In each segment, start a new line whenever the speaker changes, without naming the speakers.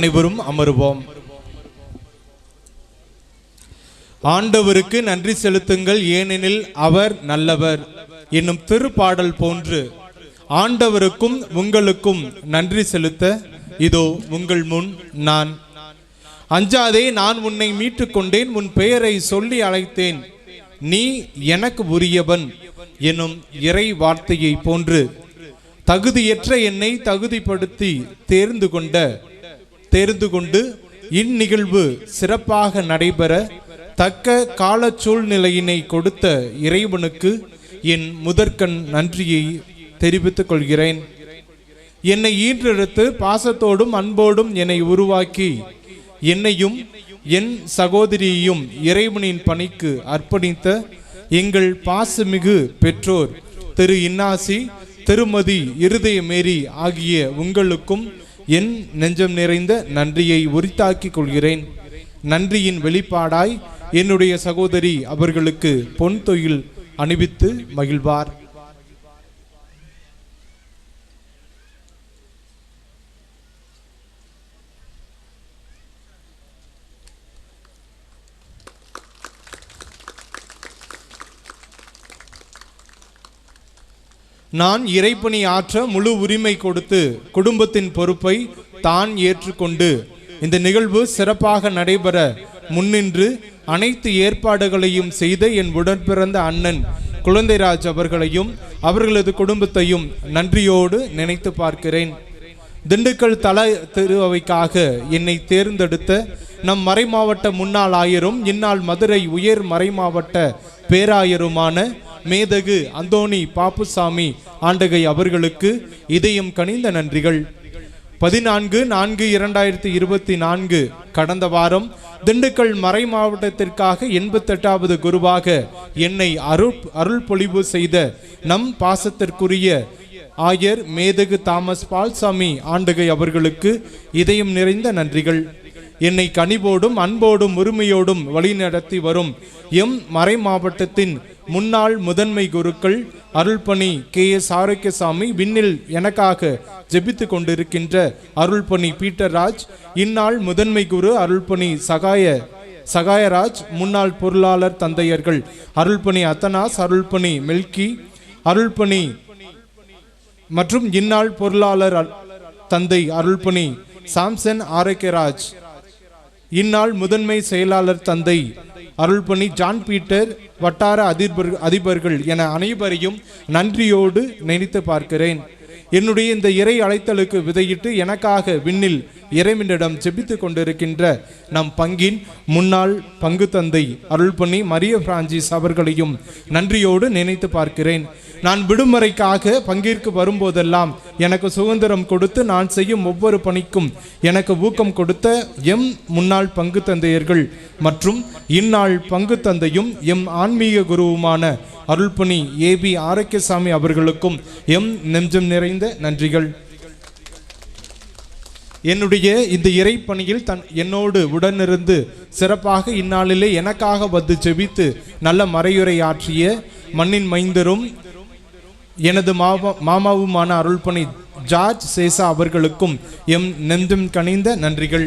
அனைவரும் அமருவோம். ஆண்டவருக்கு நன்றி செலுத்துங்கள், ஏனெனில் அவர் நல்லவர் என்னும் திருப்பாடல் போன்று ஆண்டவருக்கும் உங்களுக்கும் நன்றி செலுத்த இதோ உங்கள் முன் நான். அஞ்சாதே, நான் உன்னை மீட்டு கொண்டேன், உன் பெயரை சொல்லி அழைத்தேன், நீ எனக்கு உரியவன் எனும் இறை வார்த்தையை போன்று தகுதியற்ற என்னை தகுதிப்படுத்தி தேர்ந்து கொண்டு இந்நிகழ்வு சிறப்பாக நடைபெற தக்க கால சூழ்நிலையினை கொடுத்த இறைவனுக்கு என் முதற்கண் நன்றியை தெரிவித்துக் கொள்கிறேன். என்னை ஈன்றெடுத்து பாசத்தோடும் அன்போடும் என்னை உருவாக்கி என்னையும் என் சகோதரியையும் இறைவனின் பணிக்கு அர்ப்பணித்த எங்கள் பாசமிகு பெற்றோர் திரு இன்னாசி, திருமதி இருதயமேரி ஆகிய உங்களுக்கும் என் நெஞ்சம் நிறைந்த நன்றியை உரித்தாக்கிக் கொள்கிறேன். நன்றியின் வெளிப்பாடாய் என்னுடைய சகோதரி அவர்களுக்கு பொன் தொழில் அணிவித்து மகிழ்வார். நான் இறைப்பணி ஆற்ற முழு உரிமை கொடுத்து குடும்பத்தின் பொறுப்பை தான் ஏற்றுக்கொண்டு இந்த நிகழ்வு சிறப்பாக நடைபெற முன்னின்று அனைத்து ஏற்பாடுகளையும் செய்த என் உடன்பிறந்த அண்ணன் குழந்தைராஜ் அவர்களையும் அவர்களது குடும்பத்தையும் நன்றியோடு நினைத்து பார்க்கிறேன். திண்டுக்கல் தல திருவைக்காக என்னை தேர்ந்தெடுத்த நம் மறைமாவட்ட முன்னாள் ஆயரும் இந்நாள் மதுரை உயர் மறைமாவட்ட பேராயருமான மேதகு அந்தோணி பாப்புசாமி ஆண்டகை அவர்களுக்கு இதயம் கனிந்த நன்றிகள். 14/4/2024 கடந்த வாரம் திண்டுக்கல் மறை மாவட்டத்திற்காக 88வது குருவாக என்னை அருள் பொழிவு செய்த நம் பாசத்திற்குரிய ஆயர் மேதகு தாமஸ் பால்சாமி ஆண்டகை அவர்களுக்கு இதயம் நிறைந்த நன்றிகள். என்னை கனிவோடும் அன்போடும் உரிமையோடும் வழிநடத்தி வரும் எம் மறை மாவட்டத்தின் முன்னாள் முதன்மை குருக்கள் அருள்பணி KS ஆரோக்கியசாமி, விண்ணில் எனக்காக ஜெபித்து கொண்டிருக்கின்ற அருள்பணி பீட்டர் ராஜ், இந்நாள் முதன்மை குரு அருள்பணி சகாயராஜ், முன்னாள் பொருளாளர் தந்தையர்கள் அருள்பணி அத்தனாஸ், அருள்பணி மெல்கி, அருள்பணி மற்றும் இந்நாள் பொருளாளர் தந்தை அருள்பணி சாம்சன் ஆரோக்கியராஜ், இந்நாள் முதன்மை செயலாளர் தந்தை அருள்பணி ஜான் பீட்டர், வட்டார அதிபர்கள் என அனைவரையும் நன்றியோடு நினைத்து பார்க்கிறேன். என்னுடைய இந்த இறை அழைத்தலுக்கு விதையிட்டு எனக்காக விண்ணில் இறைவனிடம் ஜெபித்து கொண்டிருக்கின்ற நம் பங்கின் முன்னாள் பங்கு தந்தை அருள்பணி மரிய பிரான்சிஸ் அவர்களையும் நன்றியோடு நினைத்து பார்க்கிறேன். நான் விடுமுறைக்காக பங்கிற்கு வரும்போதெல்லாம் எனக்கு சுதந்திரம் கொடுத்து நான் செய்யும் ஒவ்வொரு பணிக்கும் எனக்கு ஊக்கம் கொடுத்த எம் முன்னாள் பங்கு தந்தையர்கள் மற்றும் இந்நாள் பங்கு தந்தையும் எம் ஆன்மீக குருவுமான அருள்பணி AB ஆரோக்கியசாமி அவர்களுக்கும் எம் நெஞ்சம் நிறைந்த நன்றிகள். என்னுடைய இந்த இறை பணியில் என்னோடு உடனிருந்து சிறப்பாக இந்நாளிலே எனக்காக வந்து ஜெபித்து நல்ல மறையுரை ஆற்றிய மண்ணின் மைந்தரும் எனது மாமாவுமான அருள்பணி ஜார்ஜ் சேசா அவர்களுக்கும் எம் நெஞ்சம் கனிந்த நன்றிகள்.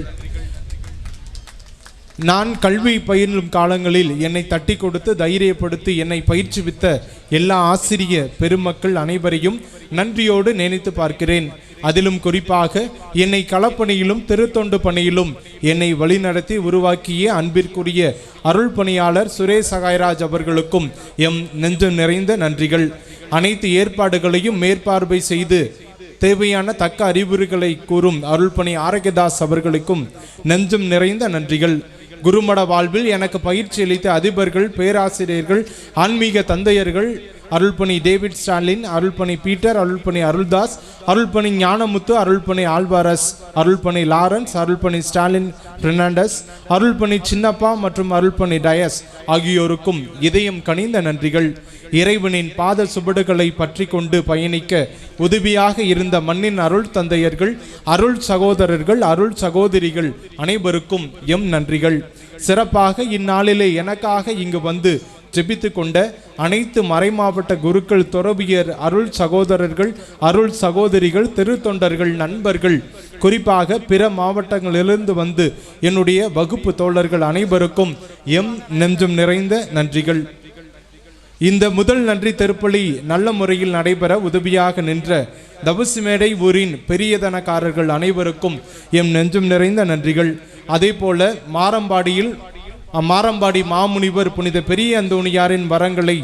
நான் கல்வி பயிலும் காலங்களில் என்னை தட்டி கொடுத்து தைரியப்படுத்தி என்னை பயிற்சிவித்த எல்லா ஆசிரிய பெருமக்கள் அனைவரையும் நன்றியோடு நினைத்து பார்க்கிறேன். அதிலும் குறிப்பாக என்னை களப்பணியிலும் திருத்தொண்டு பணியிலும் என்னை வழிநடத்தி உருவாக்கிய அன்பிற்குரிய அருள் பணியாளர் சுரேஷ் சகாயராஜ் அவர்களுக்கும் எம் நெஞ்சம் நிறைந்த நன்றிகள். அனைத்து ஏற்பாடுகளையும் மேற்பார்வை செய்து தேவையான தக்க அறிவுரைகளை கூறும் அருள்பணி ஆரோக்கியதாஸ் அவர்களுக்கும் நெஞ்சம் நிறைந்த நன்றிகள். குருமட வாழ்வில் எனக்கு பயிற்சி அளித்த அதிபர்கள், பேராசிரியர்கள், ஆன்மீக தந்தையர்கள் அருள்பணி டேவிட் ஸ்டாலின், அருள்பணி பீட்டர், அருள்பணி அருள்தாஸ், அருள்பணி ஞானமுத்து, அருள்பணி ஆல்வாரஸ், அருள்பணி லாரன்ஸ், அருள்பணி ஸ்டாலின் பெர்னாண்டஸ், அருள்பணி சின்னப்பா மற்றும் அருள்பணி டயஸ் ஆகியோருக்கும் இதயம் கனிந்த நன்றிகள். இறைவனின் பாத சுவடுகளை பற்றி கொண்டு பயணிக்க உதவியாக இருந்த மண்ணின் அருள் தந்தையர்கள், அருள் சகோதரர்கள், அருள் சகோதரிகள் அனைவருக்கும் எம் நன்றிகள். சிறப்பாக இந்நாளிலே எனக்காக இங்கு வந்து ஜெபித்து கொண்ட அனைத்து மறைமாவட்ட குருக்கள், துறவியர், அருள் சகோதரர்கள், அருள் சகோதரிகள், திருத்தொண்டர்கள், நண்பர்கள், குறிப்பாக பிற மாவட்டங்களிலிருந்து வந்து என்னுடைய வகுப்பு தோழர்கள் அனைவருக்கும் எம் நெஞ்சம் நிறைந்த நன்றிகள். இந்த முதல் நன்றி திருப்பலி நல்ல முறையில் நடைபெற உதவியாக நின்ற தபசுமேடை ஊரின் பெரியதனக்காரர்கள் அனைவருக்கும் எம் நெஞ்சம் நிறைந்த நன்றிகள். அதே போல மாரம்பாடி மாமுனிவர் புனித பெரிய அந்தோணியாரின் வரங்களை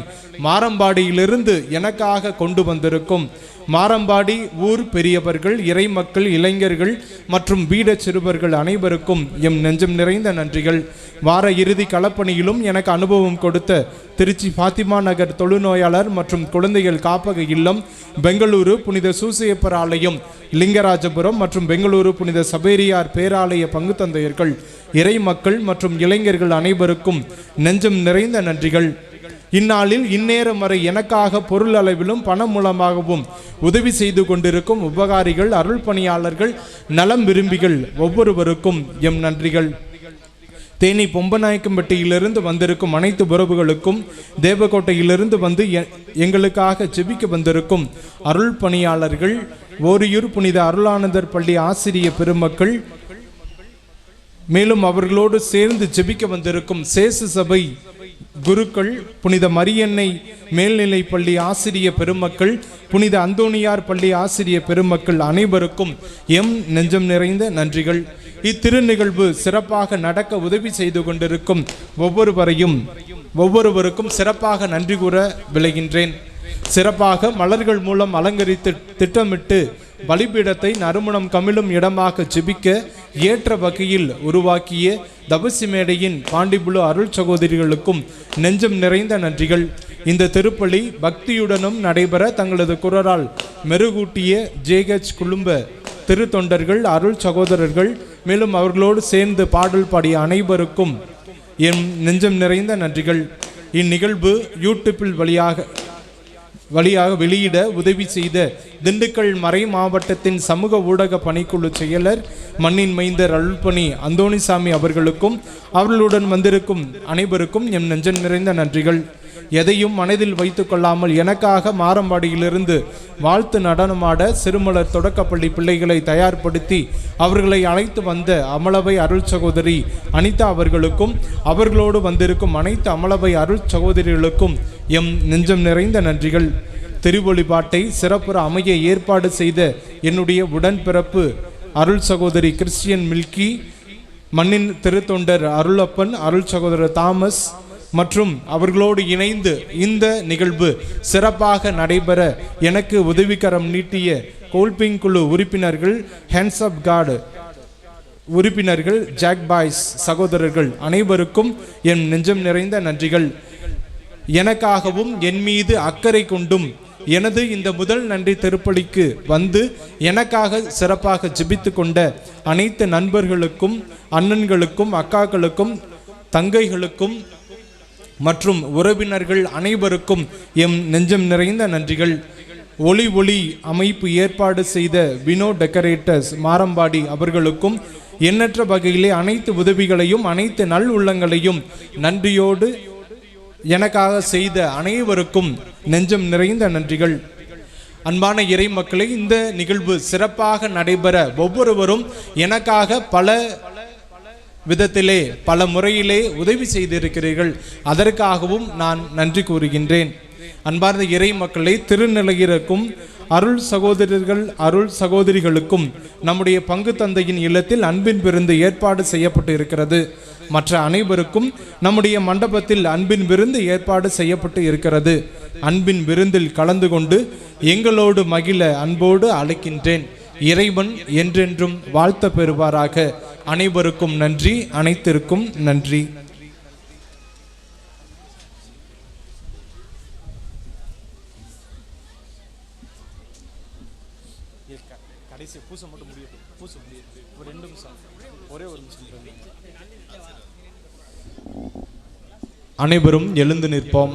மாரம்பாடியிலிருந்து எனக்காக கொண்டு வந்திருக்கும் மாரம்பாடி ஊர் பெரியவர்கள், இறைமக்கள், இளைஞர்கள் மற்றும் பீட சிறுவர்கள் அனைவருக்கும் எம் நெஞ்சம் நிறைந்த நன்றிகள். வார இறுதி களப்பணியிலும் எனக்கு அனுபவம் கொடுத்த திருச்சி பாத்திமா நகர் தொழுநோயாளர் மற்றும் குழந்தைகள் காப்பக இல்லம், பெங்களூரு புனித சூசையப்பர் ஆலயம், லிங்கராஜபுரம் மற்றும் பெங்களூரு புனித சபேரியார் பேராலய பங்கு தந்தையர்கள், இறை மக்கள் மற்றும் இளைஞர்கள் அனைவருக்கும் நெஞ்சம் நிறைந்த நன்றிகள். இந்நாளில் இந்நேரம் வரை எனக்காக பொருள் அளவிலும் பணம் மூலமாகவும் உதவி செய்து கொண்டிருக்கும் உபகாரிகள், அருள் பணியாளர்கள், நலம் விரும்பிகள் ஒவ்வொருவருக்கும் எம் நன்றிகள். தேனி பொம்பநாயக்கம்பட்டியிலிருந்து வந்திருக்கும் அனைத்து உறவுகளுக்கும், தேவக்கோட்டையிலிருந்து வந்து எங்களுக்காக ஜெபிக்க வந்திருக்கும் அருள் பணியாளர்கள், ஓரியூர் புனித அருளானந்தர் பள்ளி ஆசிரிய பெருமக்கள், மேலும் அவர்களோடு சேர்ந்து ஜெபிக்க வந்திருக்கும் சேசு சபை குருக்கள், புனித மரியன்னை மேல்நிலை பள்ளி ஆசிரிய பெருமக்கள், புனித அந்தோணியார் பள்ளி ஆசிரிய பெருமக்கள் அனைவருக்கும் எம் நெஞ்சம் நிறைந்த நன்றிகள். இத்திருநிகழ்வு சிறப்பாக நடக்க உதவி செய்து கொண்டிருக்கும் ஒவ்வொருவருக்கும் சிறப்பாக நன்றி கூற விளைகின்றேன். சிறப்பாக மலர்கள் மூலம் அலங்கரித்து திட்டமிட்டு பலிபீடத்தை நறுமணம் கமிழும் இடமாக ஜெபிக்க ஏற்ற வகையில் உருவாக்கிய தபசிமேடையின் பாண்டிபுலு அருள் சகோதரிகளுக்கும் நெஞ்சம் நிறைந்த நன்றிகள். இந்த திருப்பலி பக்தியுடனும் நடைபெற தங்களது குரலால் மெருகூட்டிய ஜேஹெச் குழும்ப திருத்தொண்டர்கள், அருள் சகோதரர்கள், மேலும் அவர்களோடு சேர்ந்து பாடல் பாடிய அனைவருக்கும் என் நெஞ்சம் நிறைந்த நன்றிகள். இந்நிகழ்வு யூடியூப்பில் வழியாக வெளியிட உதவி செய்த திண்டுக்கல் மறை மாவட்டத்தின் சமூக ஊடக பணிக்குழு செயலர் மண்ணின் மைந்தர் அருள்பணி அந்தோணிசாமி அவர்களுக்கும் அவர்களுடன் வந்திருக்கும் அனைவருக்கும் எம் நெஞ்சம் நிறைந்த நன்றிகள். எதையும் மனதில் வைத்து கொள்ளாமல் எனக்காக மாரம்பாடியிலிருந்து வாழ்த்து நடனமாட சிறுமலர் தொடக்கப்பள்ளி பிள்ளைகளை தயார்படுத்தி அவர்களை அழைத்து வந்த அமலவை அருள் சகோதரி அனிதா அவர்களுக்கும் அவர்களோடு வந்திருக்கும் அனைத்து அமலவை அருள் சகோதரிகளுக்கும் எம் நெஞ்சம் நிறைந்த நன்றிகள். திருவொளிபாட்டை சிறப்புற அமைய ஏற்பாடு செய்த என்னுடைய உடன்பிறப்பு அருள் சகோதரி கிறிஸ்டியன் மில்கி, மண்ணின் திருத்தொண்டர் அருளப்பன், அருள் சகோதரர் தாமஸ் மற்றும் அவர்களோடு இணைந்து இந்த நிகழ்வு சிறப்பாக நடைபெற எனக்கு உதவிக்கரம் நீட்டிய கோல்பிங் குழு உறுப்பினர்கள், ஹேண்ட்ஸ் ஆஃப் காட் உறுப்பினர்கள், ஜாக் பாய்ஸ் சகோதரர்கள் அனைவருக்கும் என் நெஞ்சம் நிறைந்த நன்றிகள். எனக்காகவும் என் மீது அக்கறை கொண்டும் எனது இந்த முதல் நன்றி திருப்பலிக்கு வந்து எனக்காக சிறப்பாக ஜெபித்து கொண்ட அனைத்து நண்பர்களுக்கும், அண்ணன்களுக்கும், அக்காக்களுக்கும், தங்கைகளுக்கும் மற்றும் உறவினர்கள் அனைவருக்கும் எம் நெஞ்சம் நிறைந்த நன்றிகள். ஒளி அமைப்பு ஏற்பாடு செய்த வினோ டெக்கரேட்டர்ஸ் மாரம்பாடி அவர்களுக்கும் எண்ணற்ற வகையிலே அனைத்து உதவிகளையும் அனைத்து நல் உள்ளங்களையும் நன்றியோடு எனக்காக செய்த அனைவருக்கும் நெஞ்சம் நிறைந்த நன்றிகள். அன்பான இறை மக்களை, இந்த நிகழ்வு சிறப்பாக நடைபெற ஒவ்வொருவரும் எனக்காக பல விதத்திலே பல முறையிலே உதவி செய்திருக்கிறீர்கள். அதற்காகவும் நான் நன்றி கூறுகின்றேன். அன்பார்ந்த இறை மக்களை, திருநிலையிற்கும் அருள் சகோதரர்கள், அருள் சகோதரிகளுக்கும் நம்முடைய பங்கு தந்தையின் இல்லத்தில் அன்பின் விருந்து ஏற்பாடு செய்யப்பட்டு இருக்கிறது. மற்ற அனைவருக்கும் நம்முடைய மண்டபத்தில் அன்பின் விருந்து ஏற்பாடு செய்யப்பட்டு இருக்கிறது. அன்பின் விருந்தில் கலந்து கொண்டு எங்களோடு மகிழ அன்போடு அழைக்கின்றேன். இறைவன் என்றென்றும் வாழ்த்த பெறுவாராக. அனைவருக்கும் நன்றி, அனைத்திற்கும் நன்றி. கடைசி பூச மட்டும் முடியும், பூச முடியும். ஒரு 2 நிமிஷம், ஒரே ஒரு நிமிஷம். அனைவரும் எழுந்து நிற்போம்.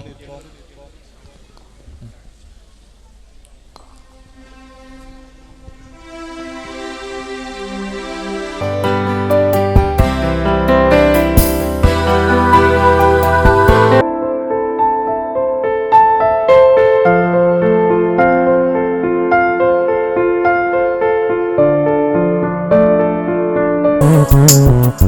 வந்தது.